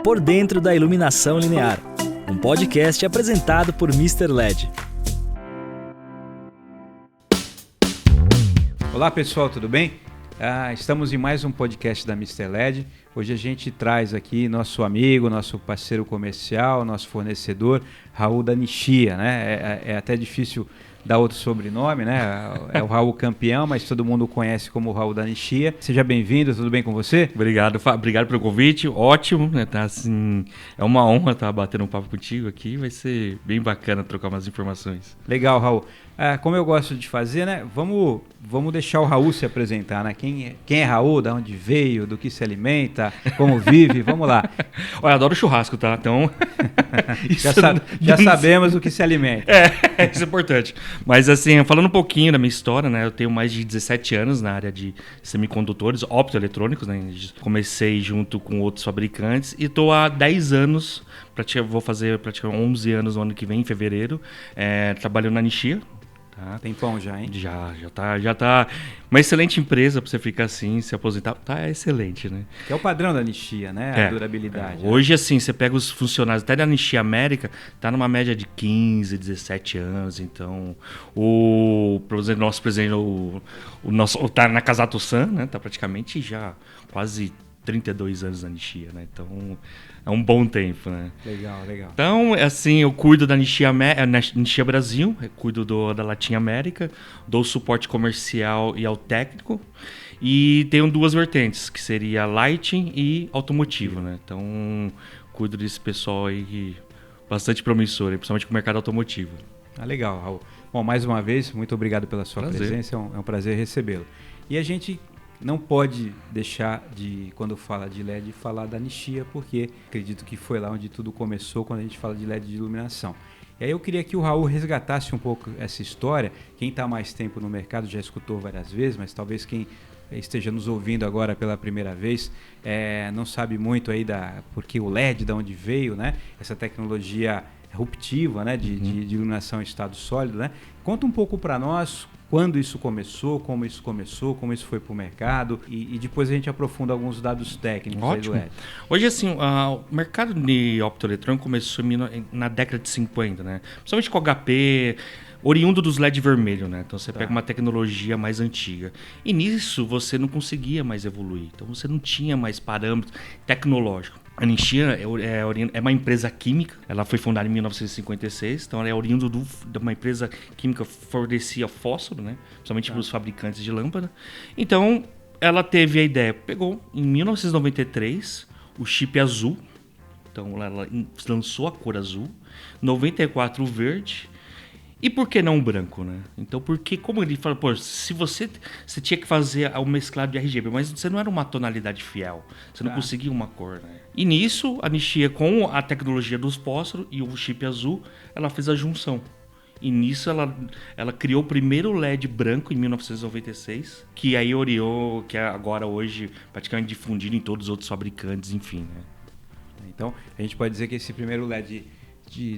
Por Dentro da Iluminação Linear, um podcast apresentado por Mr. LED. Olá pessoal, tudo bem? Estamos em mais um podcast da Mr. LED. Hoje a gente traz aqui nosso amigo, nosso parceiro comercial, nosso fornecedor, Raul da Nishia, né? É até difícil dar outro sobrenome, né? É o Raul Campeão, mas todo mundo o conhece como Raul da Nishia. Seja bem-vindo, tudo bem com você? Obrigado pelo convite, ótimo, né? Tá, assim, é uma honra estar batendo um papo contigo aqui, vai ser bem bacana trocar umas informações. Legal, Raul. Como eu gosto de fazer, né? Vamos deixar o Raul se apresentar, né? Quem é Raul, de onde veio, do que se alimenta, como vive, vamos lá. Olha, adoro churrasco, tá? Então... já sabemos o que se alimenta. Isso é importante. Mas assim, falando um pouquinho da minha história, né? Eu tenho mais de 17 anos na área de semicondutores, optoeletrônicos, né? Comecei junto com outros fabricantes e estou há 10 anos, vou fazer praticamente 11 anos no ano que vem, em fevereiro, trabalhando na Nishia. Tá. Tempão já, hein? Já tá uma excelente empresa para você ficar assim, se aposentar, tá excelente, né? Que é o padrão da Nishia, né? A durabilidade. Né? Hoje, assim, você pega os funcionários, até da Nishia América, tá numa média de 15, 17 anos, então, por exemplo, nosso presidente, o nosso, tá na Kazato-san, né? Tá praticamente já quase 32 anos na Nishia, né? Então, é um bom tempo, né? Legal. Então, assim, eu cuido da Nishia Brasil, eu cuido da Latin América, dou suporte comercial e ao técnico, e tenho duas vertentes, que seria lighting e automotivo, né? Então, cuido desse pessoal aí bastante promissor, principalmente com o mercado automotivo. Legal, Raul. Bom, mais uma vez, muito obrigado pela sua presença, é um prazer recebê-lo. E a gente não pode deixar de, quando fala de LED, falar da Nishia, porque acredito que foi lá onde tudo começou quando a gente fala de LED de iluminação. E aí eu queria que o Raul resgatasse um pouco essa história. Quem está mais tempo no mercado já escutou várias vezes, mas talvez quem esteja nos ouvindo agora pela primeira vez não sabe muito aí porque o LED, de onde veio, né? Essa tecnologia ruptiva, né? de iluminação em estado sólido, né? Conta um pouco para nós quando isso começou, como isso foi para o mercado e depois a gente aprofunda alguns dados técnicos. Ótimo. Aí do LED. Hoje, assim, o mercado de optoeletrônico começou na década de 50, né? Principalmente com HP, oriundo dos LED vermelho, né? Então você pega uma tecnologia mais antiga. E nisso você não conseguia mais evoluir. Então você não tinha mais parâmetro tecnológico. A Nishia é uma empresa química, ela foi fundada em 1956, então ela é oriunda de uma empresa química que fornecia fósforo, né? Principalmente para os fabricantes de lâmpada. Então ela teve a ideia, pegou em 1993 o chip azul, então ela lançou a cor azul, 94 o verde. E por que não o branco, né? Então, porque, como ele fala, se você tinha que fazer o mesclado de RGB, mas você não era uma tonalidade fiel, você não conseguia uma cor, né? E nisso, a Nishia, com a tecnologia dos fósforos e o chip azul, ela fez a junção. E nisso ela criou o primeiro LED branco em 1996, que aí oriou, que é agora hoje praticamente difundido em todos os outros fabricantes, enfim, né? Então, a gente pode dizer que esse primeiro LED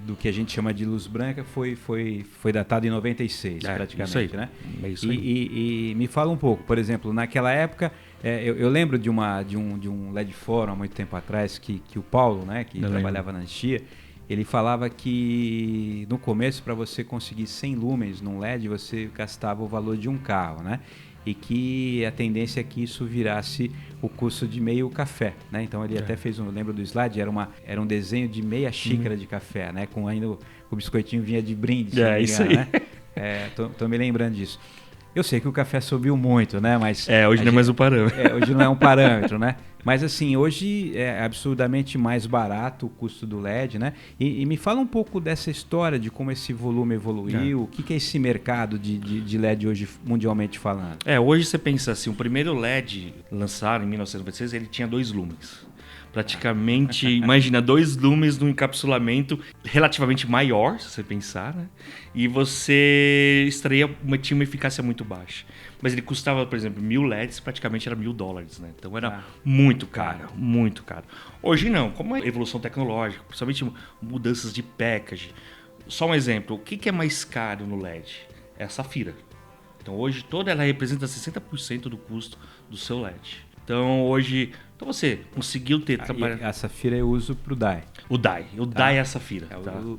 do que a gente chama de luz branca foi datado em 96, praticamente, isso aí, né? É isso aí. E me fala um pouco, por exemplo, naquela época, eu lembro de um LED Fórum há muito tempo atrás, que o Paulo, né, que trabalhava na Nishia, ele falava que no começo, para você conseguir 100 lumens num LED, você gastava o valor de um carro, né? E que a tendência é que isso virasse o custo de meio café, né? Então ele até fez lembro do slide, era um desenho de meia xícara de café, né? Com ainda o biscoitinho vinha de brinde. Isso aí. Né? Tô me lembrando disso. Eu sei que o café subiu muito, né? Mas hoje não é mais um parâmetro. Hoje não é um parâmetro, né? Mas assim, hoje é absurdamente mais barato o custo do LED, né? E me fala um pouco dessa história de como esse volume evoluiu, o que é esse mercado de LED hoje, mundialmente falando? Hoje você pensa assim, o primeiro LED lançado em 1996, ele tinha 2 lumens. Praticamente, imagina, 2 lumens num encapsulamento relativamente maior, se você pensar, né? E você tinha uma eficácia muito baixa. Mas ele custava, por exemplo, 1.000 LEDs, praticamente era $1.000, né? Então era muito caro, muito caro. Hoje não, como a evolução tecnológica, principalmente mudanças de packaging. Só um exemplo, o que é mais caro no LED? É a safira. Então hoje toda ela representa 60% do custo do seu LED. Então hoje Então você conseguiu ter... A safira eu uso para o die. O die é a safira.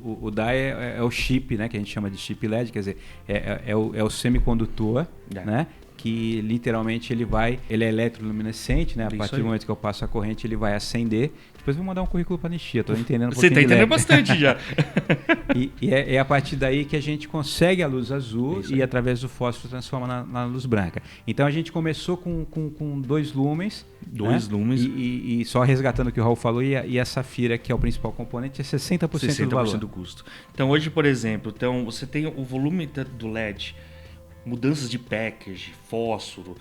O die é o chip, né, que a gente chama de chip LED, quer dizer, é o semicondutor, né? Que literalmente ele é eletroluminescente, né? A partir do momento que eu passo a corrente, ele vai acender. Depois eu vou mandar um currículo para a Nishia, tô entendendo um pouquinho. Você tá entendendo bastante já. E é a partir daí que a gente consegue a luz azul e através do fósforo transforma na luz branca. Então a gente começou com 2 lumens. 2 lumens. E só resgatando o que o Raul falou, e a safira, que é o principal componente, é 60% do valor. 60% do custo. Então hoje, por exemplo, você tem o volume do LED, mudanças de package, fósforo,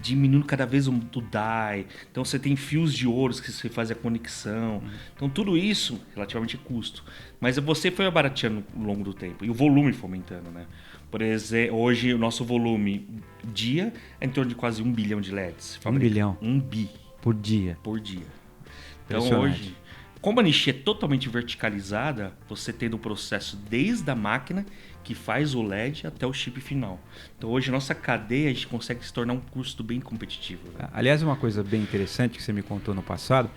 diminuindo cada vez o die. Então você tem fios de ouro que você faz a conexão. Então tudo isso relativamente é custo. Mas você foi abarateando ao longo do tempo e o volume foi aumentando, né? Por exemplo, hoje o nosso volume dia é em torno de quase 1 bilhão de LEDs. 1 bilhão? 1 bi. Por dia? Por dia. Então hoje, como a Nishia é totalmente verticalizada, você tem o processo desde a máquina que faz o LED até o chip final. Então hoje nossa cadeia a gente consegue se tornar um custo bem competitivo. Né? Aliás, uma coisa bem interessante que você me contou no passado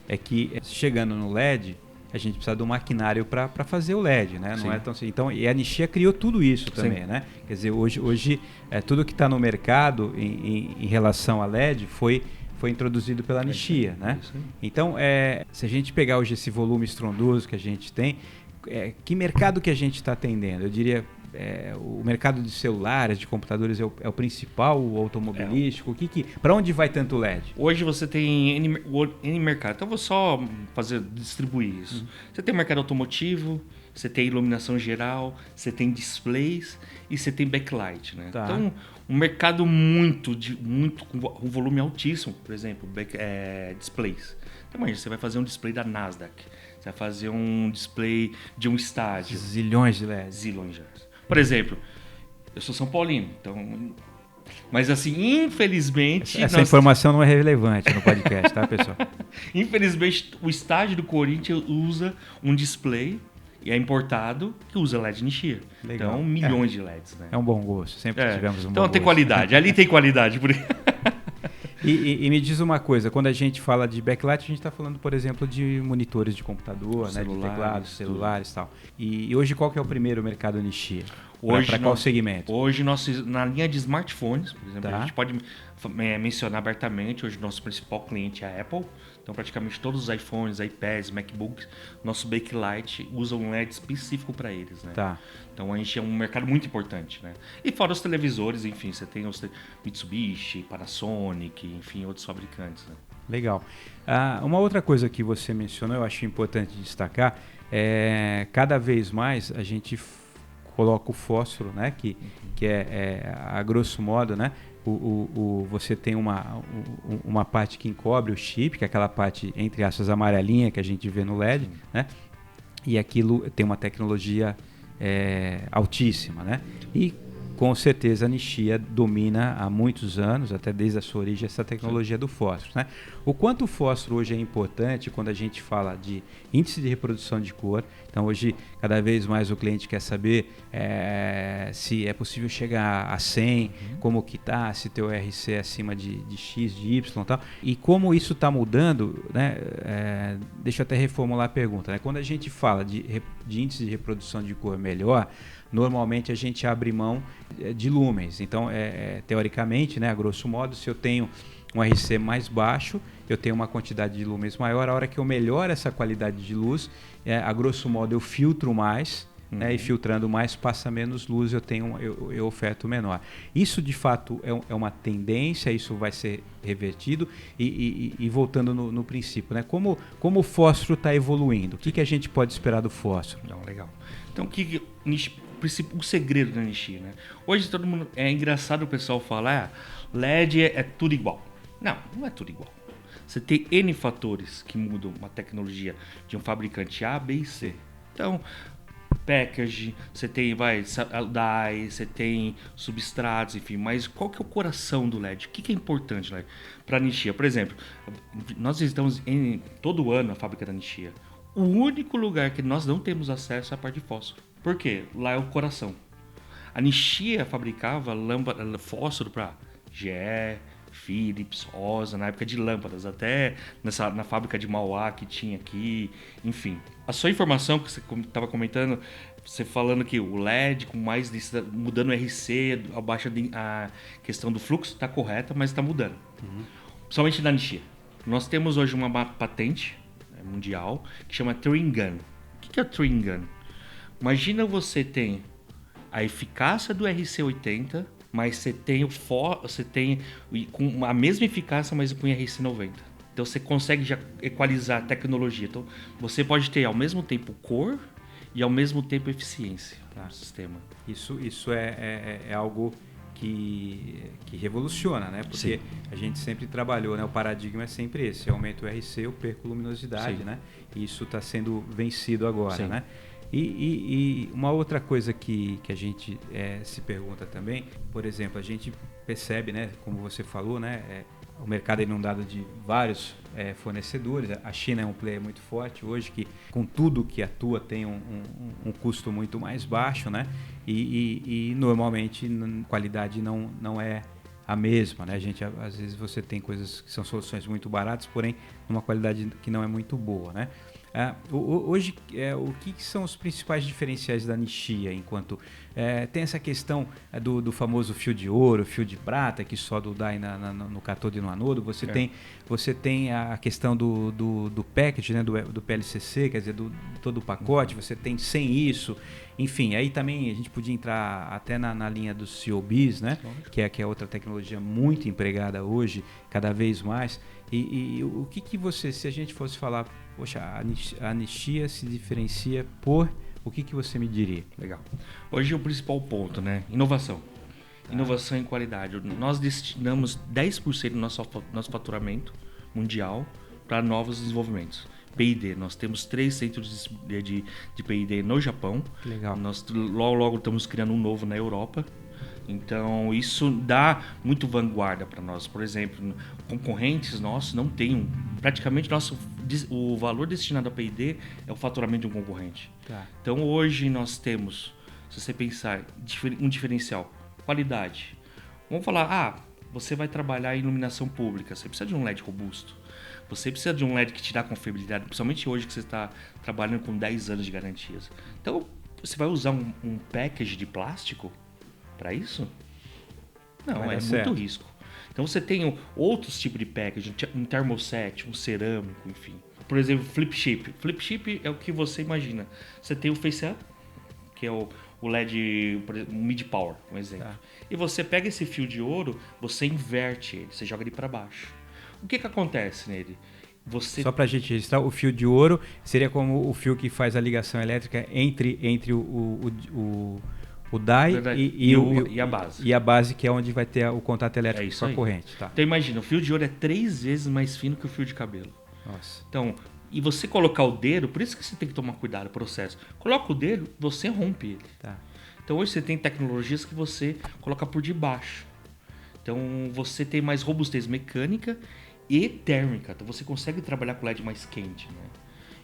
é que chegando no LED a gente precisa do maquinário para fazer o LED, né? Não é tão assim. Então, e a Nishia criou tudo isso também, né? Quer dizer, hoje tudo que está no mercado em relação a LED foi introduzido pela Nishia, né? Então, se a gente pegar hoje esse volume estrondoso que a gente tem, que mercado que a gente está atendendo? Eu diria, o mercado de celulares, de computadores é o principal, o automobilístico, para onde vai tanto LED? Hoje você tem N mercado, então eu vou só distribuir isso. Você tem mercado automotivo, você tem iluminação geral, você tem displays e você tem backlight, né? Tá. Então, um mercado muito com um volume altíssimo, por exemplo, displays. Então, imagina, você vai fazer um display da Nasdaq, você vai fazer um display de um estádio. Zilhões de LEDs. Zilhões de LEDs. Por exemplo, eu sou São Paulino, então... Mas assim, infelizmente... Essa informação não é relevante no podcast, tá, pessoal? Infelizmente, o estádio do Corinthians usa um display, e é importado, que usa LED Nishia. Legal. Então, milhões de LEDs, né? É um bom gosto, sempre tivemos um bom Então tem gosto. qualidade, ali tem qualidade. E me diz uma coisa, quando a gente fala de backlight, a gente está falando, por exemplo, de monitores de computador, né, de teclados, celulares e tal. E hoje qual que é o primeiro mercado Nishia? Para qual segmento? Hoje, na linha de smartphones, por exemplo, Tá. a gente pode mencionar abertamente, hoje nosso principal cliente é a Apple. Então, praticamente todos os iPhones, iPads, MacBooks, nosso backlight usa um LED específico para eles, né? Tá. Então, a gente é um mercado muito importante, né? E fora os televisores, enfim, você tem os Mitsubishi, Panasonic, enfim, outros fabricantes, né? Legal. Uma outra coisa que você mencionou, eu acho importante destacar, cada vez mais a gente coloca o fósforo, né? Que é a grosso modo, né? Você tem uma parte que encobre o chip, que é aquela parte, entre aspas, amarelinha que a gente vê no LED, né? E aquilo tem uma tecnologia altíssima, né? E com certeza a Nishia domina há muitos anos, até desde a sua origem, essa tecnologia do fósforo, né? O quanto o fósforo hoje é importante quando a gente fala de índice de reprodução de cor. Então hoje cada vez mais o cliente quer saber se é possível chegar a 100, como que tá, se teu RC é acima de X, de Y e tal. E como isso está mudando, né? Deixa eu até reformular a pergunta, né? Quando a gente fala de índice de reprodução de cor melhor, normalmente a gente abre mão de lumens. Então, teoricamente, né, a grosso modo, se eu tenho um RC mais baixo, eu tenho uma quantidade de lumens maior. A hora que eu melhoro essa qualidade de luz, a grosso modo eu filtro mais, né, e filtrando mais passa menos luz, eu oferto menor. Isso de fato é uma tendência, isso vai ser revertido e voltando no princípio, né, como o fósforo está evoluindo, o que a gente pode esperar do fósforo? Não, legal. Então o segredo da Nishia, né? Hoje todo mundo, é engraçado o pessoal falar, LED é tudo igual. Não é tudo igual. Você tem N fatores que mudam uma tecnologia de um fabricante A, B e C. Então, package, você tem die, você tem substratos, enfim, mas qual que é o coração do LED? O que é importante, LED? Para a Nishia, por exemplo, nós estamos todo ano na fábrica da Nishia. O único lugar que nós não temos acesso é a parte de fósforo. Por quê? Lá é o coração. A Nishia fabricava fósforo para GE, Philips, OSA, na época de lâmpadas, até na fábrica de Mauá que tinha aqui, enfim. A sua informação que você estava comentando, você falando que o LED com mais mudando o RC, a questão do fluxo está correta, mas está mudando. Principalmente na Nishia. Nós temos hoje uma patente mundial que chama Twin Gun. O que é o Twin Gun? Imagina você tem a eficácia do RC80, mas você tem com a mesma eficácia, mas com RC90. Então você consegue já equalizar a tecnologia. Então você pode ter ao mesmo tempo cor e ao mesmo tempo eficiência no sistema. Isso é algo que revoluciona, né? Porque a gente sempre trabalhou, né? O paradigma é sempre esse: eu aumento o RC, eu perco luminosidade, né? E isso está sendo vencido agora, né? E uma outra coisa que a gente se pergunta também, por exemplo, a gente percebe, né? Como você falou, né? O mercado é inundado de vários fornecedores. A China é um player muito forte hoje, que com tudo que atua tem um custo muito mais baixo, né? E normalmente a qualidade não é a mesma, né? Às vezes você tem coisas que são soluções muito baratas, porém numa qualidade que não é muito boa, né? Hoje, o que são os principais diferenciais da Nishia? Enquanto tem essa questão do famoso fio de ouro, fio de prata, que só dá no cátodo e no anodo. Você tem a questão do package, né, do PLCC, quer dizer, todo o pacote. Você tem sem isso. Enfim, aí também a gente podia entrar até na linha dos COBs, né, que é outra tecnologia muito empregada hoje, cada vez mais. E o que você, se a gente fosse falar, poxa, a Nishia se diferencia por... O que você me diria? Legal. Hoje é o principal ponto, né? Inovação. Inovação em qualidade. Nós destinamos 10% do nosso faturamento mundial para novos desenvolvimentos. P&D, nós temos 3 centros de P&D no Japão. Legal. Nós logo estamos criando um novo na Europa. Então isso dá muito vanguarda para nós. Por exemplo, concorrentes nossos não têm praticamente o valor destinado a P&D é o faturamento de um concorrente. Então hoje nós temos, se você pensar, um diferencial, qualidade. Vamos falar, você vai trabalhar em iluminação pública, você precisa de um LED robusto. Você precisa de um LED que te dá confiabilidade, principalmente hoje que você está trabalhando com 10 anos de garantias. Então você vai usar um package de plástico para isso? Não, é muito risco. Então você tem outros tipos de packaging, um termoset, um cerâmico, enfim. Por exemplo, flip chip. Flip chip é o que você imagina. Você tem o face up, que é o LED, por exemplo, mid power, um exemplo. E você pega esse fio de ouro, você inverte ele, você joga ele para baixo. O que acontece nele? Só para a gente registrar, o fio de ouro seria como o fio que faz a ligação elétrica entre o die e a base. E a base, que é onde vai ter o contato elétrico com a corrente. Então imagina, o fio de ouro é 3 vezes mais fino que o fio de cabelo. Nossa. Então, e você colocar o dedo, por isso que você tem que tomar cuidado no processo. Coloca o dedo, você rompe ele. Então hoje você tem tecnologias que você coloca por debaixo. Então você tem mais robustez mecânica e térmica. Então você consegue trabalhar com LED mais quente, né?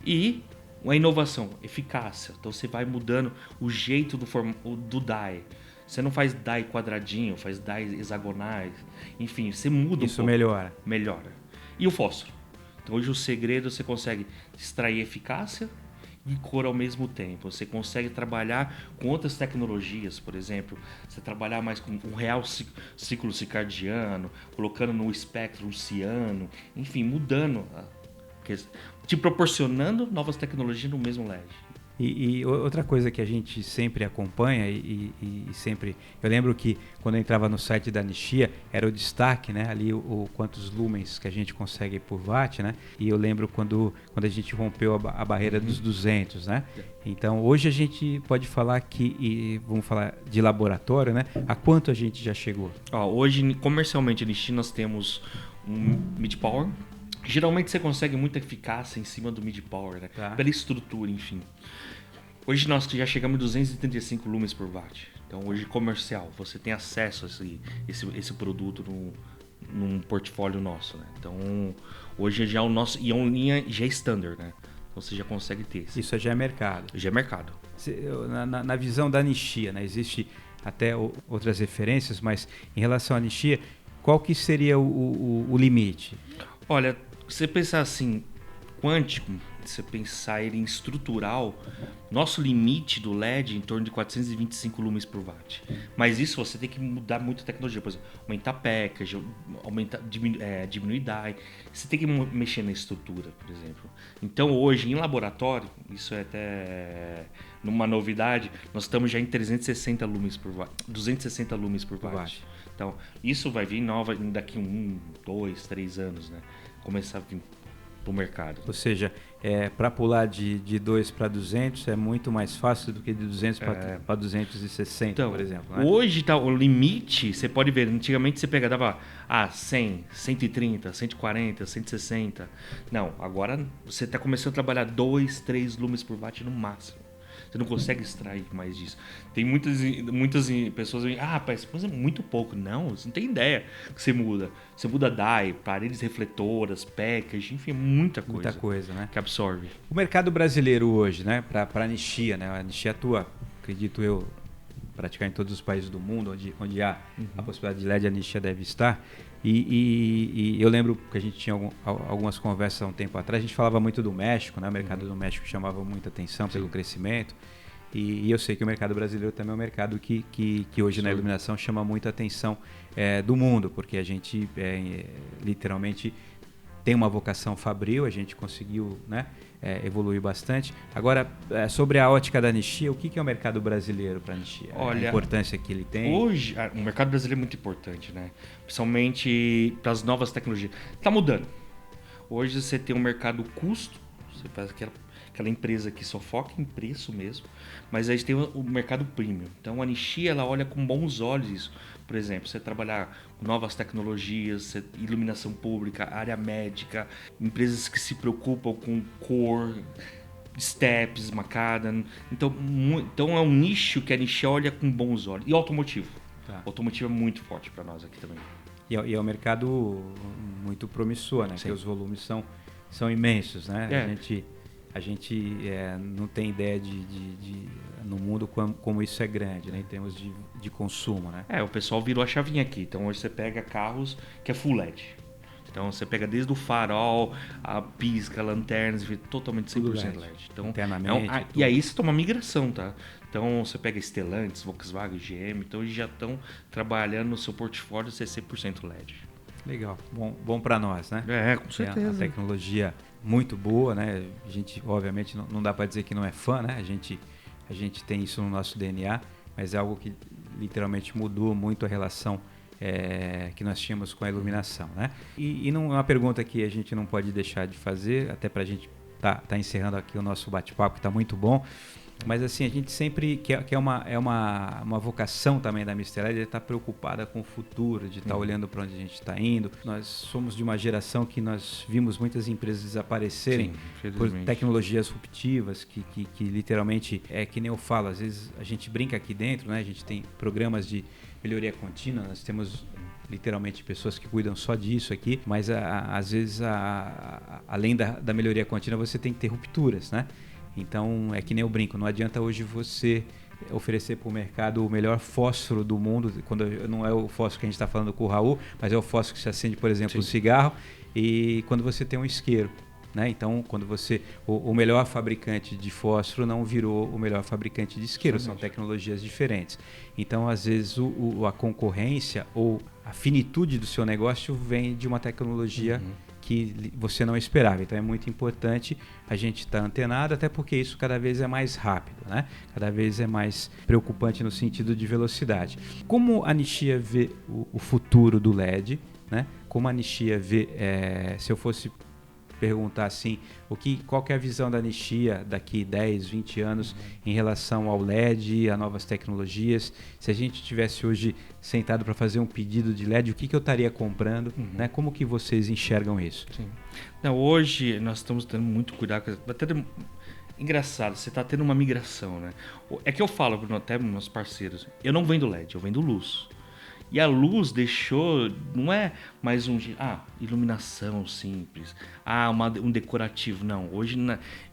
E uma inovação, eficácia. Então você vai mudando o jeito do die. Você não faz die quadradinho, faz die hexagonais. Enfim, você muda Isso melhora. Melhora. E o fósforo. Então hoje o segredo, você consegue extrair eficácia e cor ao mesmo tempo. Você consegue trabalhar com outras tecnologias, por exemplo, você trabalhar mais com um real ciclo circadiano, colocando no espectro um ciano, enfim, mudando, te proporcionando novas tecnologias no mesmo LED. E outra coisa que a gente sempre acompanha e sempre... Eu lembro que quando eu entrava no site da Nishia, era o destaque, né? Ali o quantos lumens que a gente consegue por watt, né? E eu lembro quando a gente rompeu a barreira dos 200, né? Então, hoje a gente pode falar vamos falar de laboratório, né? A quanto a gente já chegou? Hoje, comercialmente, na Nishia, nós temos um mid-power. Geralmente você consegue muita eficácia em cima do mid-power, né? Pela estrutura, enfim. Hoje nós já chegamos a 235 lumens por watt. Então hoje comercial, você tem acesso a esse produto num portfólio nosso, né? Então hoje já o nosso, e é uma linha já standard, né? Então você já consegue ter. Isso já é mercado. Já é mercado. Na visão da Nishia, né? Existe até outras referências, mas em relação à Nishia, qual que seria o limite? Olha, você pensar assim, quântico, você pensar ele em estrutural, nosso limite do LED é em torno de 425 lumens por watt. Mas isso você tem que mudar muito a tecnologia, por exemplo, aumentar package, diminuir die. Você tem que mexer na estrutura, por exemplo. Então hoje em laboratório, isso é até numa novidade, nós estamos já em 360 lumens por watt, 260 lumens por watt. Então isso vai vir nova daqui 1, 2, 3 anos, né? Começar a vir pro mercado. Ou seja, para pular de 2 para 200 é muito mais fácil do que de 200 para 260, então, por exemplo. Né? Hoje tá, o limite, você pode ver, antigamente você dava 100, 130, 140, 160. Não, agora você está começando a trabalhar 2, 3 lumens por watt no máximo. Você não consegue extrair mais disso. Tem muitas pessoas que mas é muito pouco. Não, você não tem ideia que você muda. Você muda die, paredes refletoras, package, enfim, muita coisa. Muita coisa, né? Que absorve. O mercado brasileiro hoje, né? Para a Nishia, né? A Nishia atua, acredito eu, praticar em todos os países do mundo, onde há a possibilidade de LED, a Nishia deve estar. E eu lembro que a gente tinha algumas conversas há um tempo atrás, a gente falava muito do México, né? O mercado do México chamava muita atenção pelo crescimento. E eu sei que o mercado brasileiro também é um mercado que hoje na iluminação chama muita atenção do mundo, porque a gente literalmente tem uma vocação fabril, a gente conseguiu, né, evoluir bastante. Agora, sobre a ótica da Nishia, o que é o mercado brasileiro para a Nishia? Olha, a importância que ele tem? Hoje, o mercado brasileiro é muito importante, né? Principalmente para as novas tecnologias. Está mudando. Hoje você tem um mercado custo, você faz aquela empresa que só foca em preço mesmo, mas aí tem o mercado premium. Então a Nishia, ela olha com bons olhos isso. Por exemplo, você trabalhar com novas tecnologias, iluminação pública, área médica, empresas que se preocupam com cor, steps, macadam. Então é um nicho que a Nishia olha com bons olhos. E automotivo. Tá. O automotivo é muito forte para nós aqui também. E é um mercado muito promissor, né? Porque os volumes são imensos, né? A gente não tem ideia no mundo como isso é grande, né? Em termos de consumo, né? O pessoal virou a chavinha aqui. Então hoje você pega carros que é full LED. Então você pega desde o farol, a pisca, lanternas, totalmente 100% LED. Então, e aí você toma migração, tá? Então você pega Stellantis, Volkswagen, GM, então eles já estão trabalhando no seu portfólio ser 100% LED. Legal, bom para nós, né? Com certeza. A tecnologia muito boa, né? A gente, obviamente, não dá para dizer que não é fã, né? A gente tem isso no nosso DNA, mas é algo que literalmente mudou muito a relação que nós tínhamos com a iluminação, né? E não é uma pergunta que a gente não pode deixar de fazer, até para a gente tá encerrando aqui o nosso bate-papo, que está muito bom. Mas assim, a gente sempre quer uma vocação também da Mr. LED, de estar preocupada com o futuro, de estar olhando para onde a gente está indo. Nós somos de uma geração que nós vimos muitas empresas desaparecerem por tecnologias disruptivas, que literalmente que nem eu falo, às vezes a gente brinca aqui dentro, né? A gente tem programas de melhoria contínua, nós temos literalmente pessoas que cuidam só disso aqui, mas às vezes além da melhoria contínua você tem que ter rupturas, né? Então, é que nem eu brinco, não adianta hoje você oferecer para o mercado o melhor fósforo do mundo, quando não é o fósforo que a gente está falando com o Raul, mas é o fósforo que se acende, por exemplo, no cigarro, e quando você tem um isqueiro. Né? Então, quando o melhor fabricante de fósforo não virou o melhor fabricante de isqueiro, são tecnologias diferentes. Então, às vezes, a concorrência ou a finitude do seu negócio vem de uma tecnologia que você não esperava. Então é muito importante a gente estar antenado, até porque isso cada vez é mais rápido, né? Cada vez é mais preocupante no sentido de velocidade. Como a Nishia vê o futuro do LED, né? Como a Nishia vê, se eu fosse perguntar assim, qual que é a visão da Nishia daqui 10, 20 anos em relação ao LED, a novas tecnologias? Se a gente tivesse hoje sentado para fazer um pedido de LED, o que eu estaria comprando? Né? Como que vocês enxergam isso? Sim. Não, hoje nós estamos tendo muito cuidado. Engraçado, você está tendo uma migração, né? É que eu falo até para meus parceiros, eu não vendo LED, eu vendo luz. E a luz deixou, não é mais iluminação simples, um decorativo, não. Hoje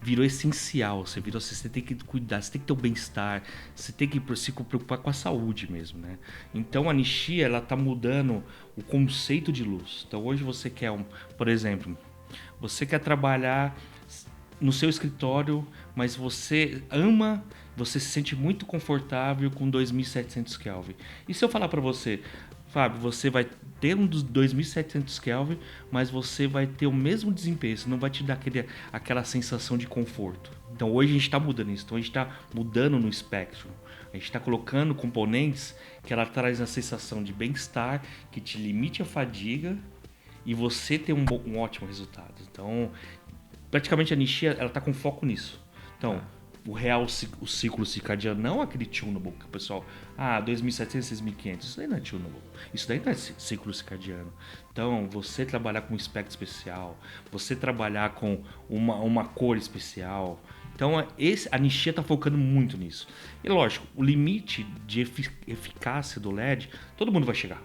virou essencial, você tem que cuidar, você tem que ter o bem-estar, você tem que se preocupar com a saúde mesmo, né? Então a Nishia, ela tá mudando o conceito de luz. Então hoje você quer, por exemplo, você quer trabalhar no seu escritório, mas você se sente muito confortável com 2.700 Kelvin. E se eu falar para você, Fábio, você vai ter um dos 2.700 Kelvin, mas você vai ter o mesmo desempenho, você não vai te dar aquela sensação de conforto. Então hoje a gente está mudando isso, então a gente está mudando no Spectrum. A gente está colocando componentes que ela traz a sensação de bem-estar, que te limite a fadiga e você ter um ótimo resultado. Então, praticamente a Nishia, ela está com foco nisso. Então, o ciclo circadiano, não aquele tunable que o pessoal, 2.700, 6.500, isso daí não é tunable. Isso daí não é ciclo circadiano. Então, você trabalhar com um espectro especial, você trabalhar com uma cor especial. Então, a Nishia está focando muito nisso. E lógico, o limite de eficácia do LED, todo mundo vai chegar.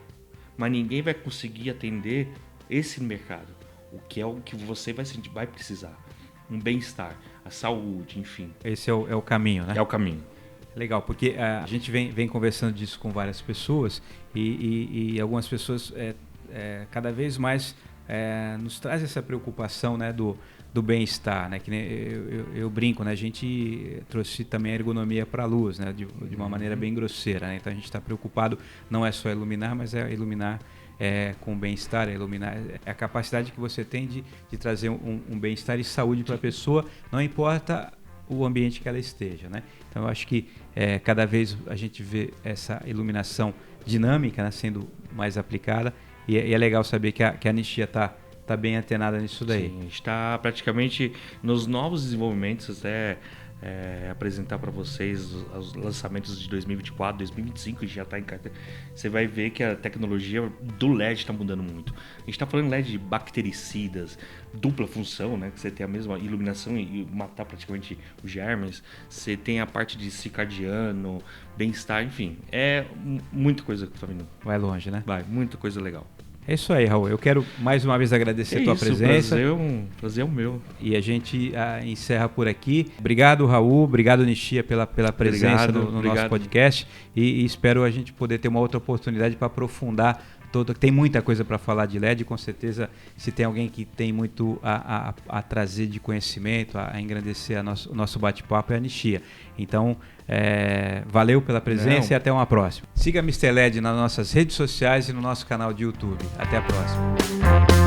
Mas ninguém vai conseguir atender esse mercado. O que é o que você vai precisar. Um bem-estar, a saúde, enfim. Esse é o caminho, né? É o caminho. Legal, porque a gente vem conversando disso com várias pessoas e algumas pessoas cada vez mais nos traz essa preocupação, né, do bem-estar, né? Que nem eu brinco, né? A gente trouxe também a ergonomia para a luz, né? De uma maneira bem grosseira, né? Então a gente está preocupado, não é só iluminar, mas é iluminar com bem-estar, iluminar, é a capacidade que você tem de trazer um bem-estar e saúde para a pessoa, não importa o ambiente que ela esteja, né? Então eu acho que cada vez a gente vê essa iluminação dinâmica, né, sendo mais aplicada e é legal saber que a Nishia está bem antenada nisso daí. Sim, a gente está praticamente nos novos desenvolvimentos, apresentar para vocês os lançamentos de 2024, 2025, já está em carteira. Você vai ver que a tecnologia do LED está mudando muito. A gente está falando LED de bactericidas, dupla função, né? Que você tem a mesma iluminação e matar praticamente os germes. Você tem a parte de circadiano, bem-estar, enfim. É muita coisa que está vindo. Vai longe, né? Vai, muita coisa legal. É isso aí, Raul. Eu quero mais uma vez agradecer a tua presença. O prazer é o meu. E a gente encerra por aqui. Obrigado, Raul. Obrigado, Nishia, pela presença no nosso podcast. E espero a gente poder ter uma outra oportunidade para aprofundar tem muita coisa para falar de LED, com certeza se tem alguém que tem muito a trazer de conhecimento, a engrandecer o nosso bate-papo é a Nishia. Então, valeu pela presença e até uma próxima. Siga a Mr. LED nas nossas redes sociais e no nosso canal de YouTube. Até a próxima.